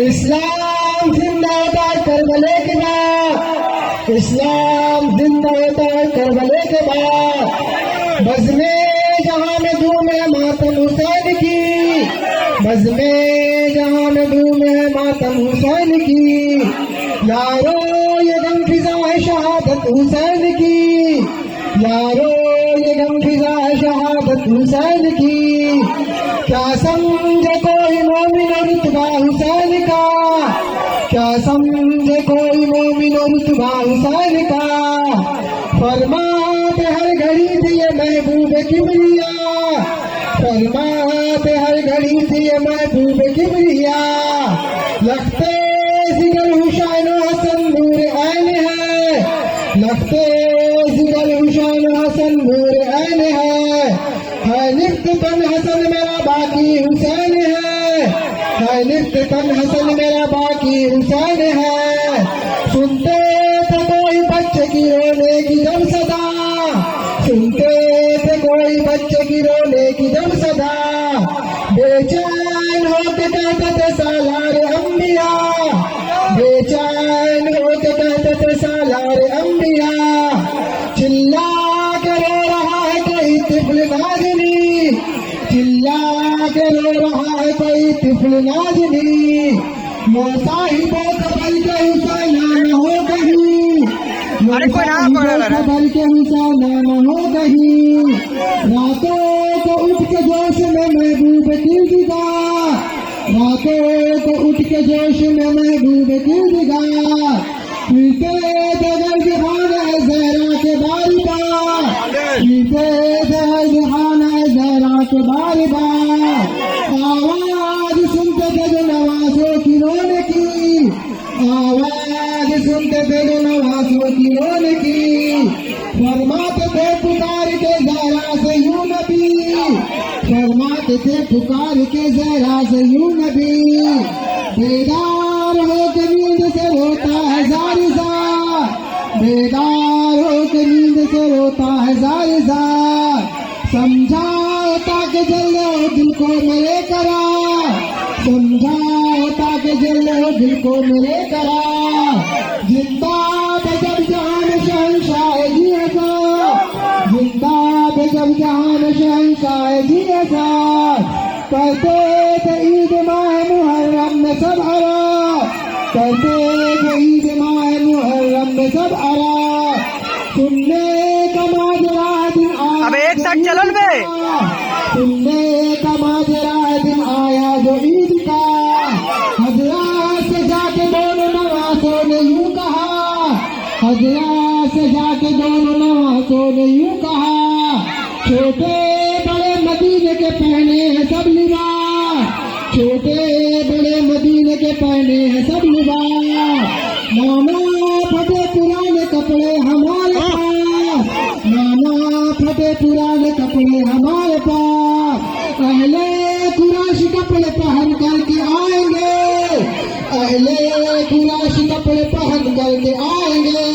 इस्लाम जिंदा होता है करबले के बाद, इस्लाम जिंदा होता है करबले के बाद। बज़्मे जहां में धूम है मातम हुसैन की, बज़्मे जहां में धूम है मातम हुसैन की। यारो ये गम फिजा है शहादत हुसैन की, यारो ये गम फिजा है शहादत हुसैन की। क्या समझे कोई मोमिन रुतबा हुसैन का, क्या समझे कोई मोमिन रुतबा हुसैन का। फरमाते हर घड़ी दिए महबूब किबरिया, फरमाते हर घड़ी दिए महबूब किबरिया। लगते जिगर हुसैन हसन नूर ऐन है, लगते जिगर हुसैन हसन नूर ऐन है निफ्त तन हसन मेरा बाकी हुसैन है निफ्त तन हसन मेरा बाकी हुसैन है। सुनते थे कोई बच्चे की रोने की जब सदा, सुनते थे कोई बच्चे की रोने की जब सदा। बेचैन होके कहते थे सालार अंबिया, बेचैन होके कहते थे सालार अंबिया। चिल्ला के रो रहा है कोई तिफल नाजनी, चिल्ला के रो रहा है कोई तिफल नाजनी। मोसाहिबों कबल के हुसैन न हो कहीं, कबल के हुसैन न हो कहीं। रातों को उठ के जोश में महबूब की दिगा, रातों को उठ के जोश में महबूब की दिगा। पीते दगर जहान है जहरा के बारी बार, पीते दगर जहान है जहरा के बारी बार। आवाज सुनते थे जो नवाजों की रोने की, आवाज सुनते थे जो नवाजों की रोने की। फरमाते थे पुकार के जहरा से यूं नबी, फरमाते थे पुकार के जहरा से यूं नबी। बेदार हो के नींद से रोता है जारिजा, बेदार हो के नींद से रोता है जारिजा। समझाओ ताकि जल हो दिल को मेरे करा, समझाओ ताकि जल हो दिल को मेरे करा। जिंदा जब जहान शहंशाह जी ऐसा, जिंदा जब जहान शहंशाह जी ऐसा। कहते थे ईद माह मुहर्रम में सब आरा, कहते थे ईद माह मुहर्रम में सब आरा। सुनने का माजरा दिन आया, अब एक साथ चलन में सुनने का माजरा दिन आया जो ईद का। हजरात से जाके दोनों नवासों ने यूं कहा, हजरात से जाके दोनों नवासों ने यूं कहा। छोटे बड़े मदीने के पहने हैं सब लिबास, छोटे बड़े मदीने के पहने हैं सब लिबास। नाना फटे पुराने कपड़े हमारे पास, नाना फटे पुराने कपड़े हमारे पास। अहले कुरैश कपड़े पहन करके आएंगे, अहले कुरैश कपड़े पहन करके आएंगे।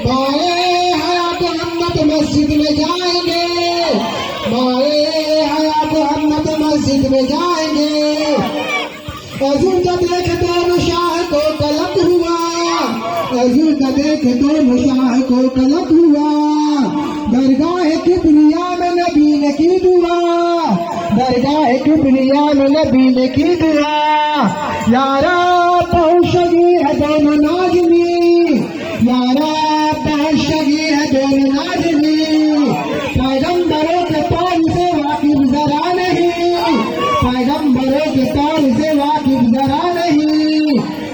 बाए हयात अहमद मस्जिद में जाएंगे, बाए हयात अहमद मस्जिद में जाएंगे। अजूर का देख दोनों शाह को कलक हुआ, अजूर का देख दोनों शाह को कलक हुआ। दरगाह किबरिया में नबी ने की दुआ, दरगाह किबरिया में नबी ने की दुआ। यारा पहुंचगी है दोनों नाजनी, यारा पहुंचगी है दोनों नाजनी। पैगंबरों के पान से वाकिफ जरा नहीं, पैगंबरों के पान से वाकिफ जरा नहीं।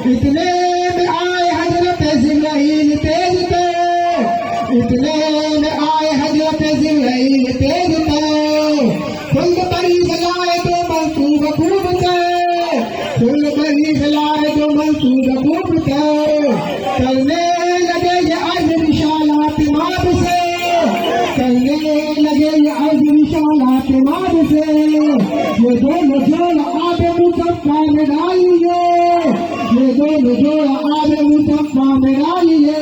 इतने में आए हजरत जिब्राइल तेज पे, इतने में आए हजरत जिब्राइल तेज पे। फुल बरी जलाए तो मंसूब खूब थे, फुल बरी जलाए तो मंसूब खूब थे। करने लगे ये अर्ज विशालात माद से, करने लगे ये अर्ज विशालात माद से। ये दोनों जोड़ आबे मुसफ्फा में डालिए, ये दोनों जोड़ आबे मुसफ्फा में डालिए।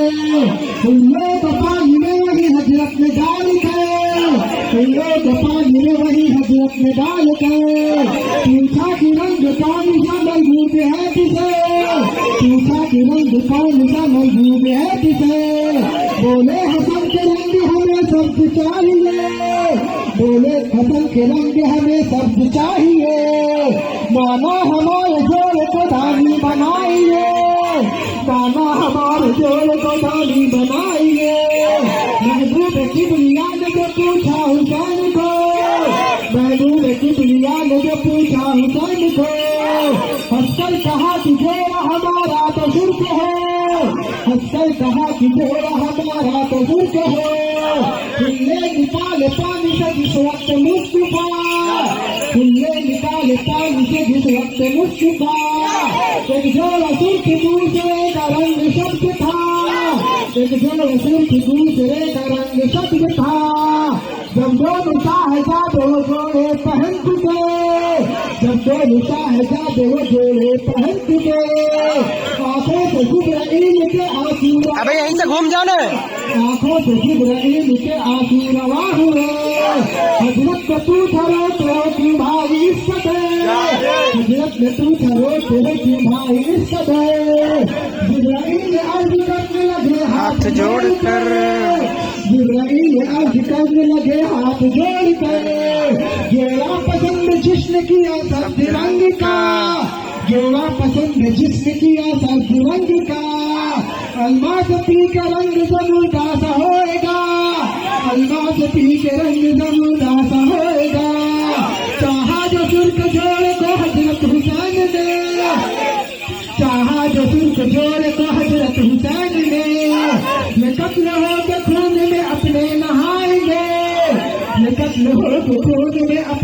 उन लोग पानी में वही हजरत ने डाली थे, उन लोग पानी में वही हजरत में डाल कर पूछा कि रंग कौन सा महबूब है किसे, पूछा कि रंग कौन सा महबूब है किसे। बोले हसन के रंग हमें सब चाहिए, बोले हसन के रंग हमें सब चाहिए। माना हमारे जोड़ को धानी बनाइए, माना हमारे जोड़ को धानी बनाइए। महबूब किबरिया ने जो पूछा हुसैन को, महबूब किबरिया ने जो पूछा हुसैन को, हंसकर कहा कि जोड़ा हमारा तो शुर्क है, हंसकर कहा कि जोड़ा हमारा तो शुर्क है। खुले निकाले पानी से जिस वक्त मुस्तफा, खुले निकाले पानी से जिस वक्त मुस्तफा। एक जोड़ा सुर्ख दूसरे का रंग शब्द था, एक जोड़ा सुर्ख दूसरे का रंग शब्द था। जब दोनों साहजादे वो जोड़े पहन चुके, जब दोनों साहजादे वो जोड़े पहन चुके, आंखों से जिब्राइल के आंसू, अबे यहीं से घूम जाओ ना, आंखों से जिब्राइल के आंसू रवा हुए। हजरत को पूछा रोते कि भाई इज्जत है, हजरत ने पूछा रोते कि भाई इज्जत है। जिब्राइल अर्ज करने लगे हाथ जोड़कर, जिब्राइल अर्ज करने लगे हाथ जोड़कर। जोड़ा पसंद जिसने किया सब रंग का, जोड़ा पसंद जिसने किया सब रंग का। अलमास पी के रंग जमुदा सा होएगा, अलमास पी के रंग जमुदा सा होएगा। चाहा जो सुर्ख जोड़ को हजरत हुसैन ने, चाहा जो सुर्ख जोड़ को हजरत हुसैन ने। ये कत्ल हो के खून में अपने नहाएंगे, ये कत्ल हो के खून में